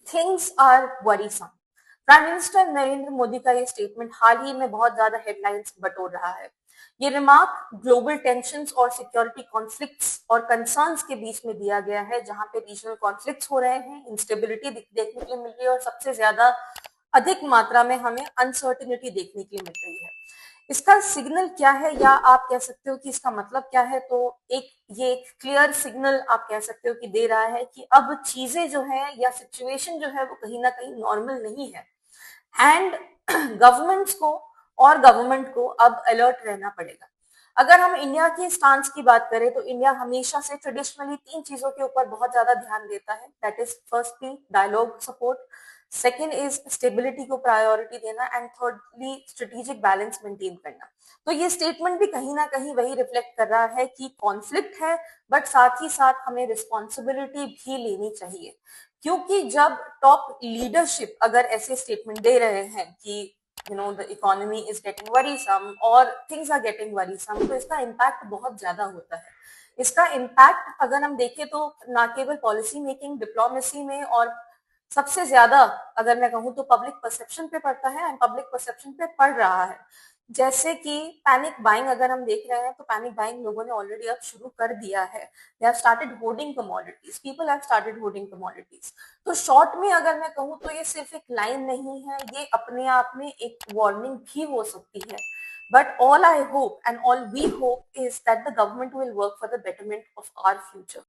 Things are worrisome. Prime minister Narendra Modi का ये statement हाल ही में बहुत ज्यादा हेडलाइंस बटोर रहा है। ये रिमार्क ग्लोबल टेंशंस और सिक्योरिटी कॉन्फ्लिक्ट्स और कंसर्न्स के बीच में दिया गया है, जहां पे रीजनल कॉन्फ्लिक्ट्स हो रहे हैं, इंस्टेबिलिटी देखने के लिए मिल रही है और सबसे ज्यादा अधिक मात्रा में हमें अनसर्टिनिटी देखने के लिए मिल रही है। इसका सिग्नल क्या है, या आप कह सकते हो कि इसका मतलब क्या है? तो ये एक क्लियर सिग्नल आप कह सकते हो कि दे रहा है कि अब चीजें जो है या सिचुएशन जो है वो कहीं ना कहीं नॉर्मल नहीं है। एंड गवर्नमेंट्स को और गवर्नमेंट को अब अलर्ट रहना पड़ेगा। अगर हम इंडिया की स्टांस की बात करें तो इंडिया हमेशा से ट्रेडिशनली तीन चीजों के ऊपर बहुत ज्यादा ध्यान देता है। That is firstly dialogue support, second is stability को प्रायोरिटी देना, and thirdly strategic balance maintain करना। तो ये स्टेटमेंट भी कहीं ना कहीं वही रिफ्लेक्ट कर रहा है कि कॉन्फ्लिक्ट है, बट साथ ही साथ हमें रिस्पॉन्सिबिलिटी भी लेनी चाहिए। क्योंकि जब टॉप लीडरशिप अगर ऐसे स्टेटमेंट दे रहे हैं कि the economy is getting worrisome और थिंग्स आर गेटिंग वरीसम, तो इसका इम्पैक्ट बहुत ज्यादा होता है। इसका इम्पैक्ट अगर हम देखें तो ना केवल पॉलिसी मेकिंग, डिप्लोमेसी में, और सबसे ज्यादा अगर मैं कहूँ तो पब्लिक परसेप्शन पे पड़ता है, एंड पब्लिक परसेप्शन पे पड़ रहा है। जैसे कि पैनिक बाइंग अगर हम देख रहे हैं तो पैनिक बाइंग लोगों ने ऑलरेडी अब शुरू कर दिया है। They have started hoarding commodities, people have started hoarding commodities. तो शॉर्ट में अगर मैं कहूँ तो ये सिर्फ एक लाइन नहीं है, ये अपने आप में एक वार्निंग भी हो सकती है। But all I hope and all we hope is that the government will work for the betterment of our future.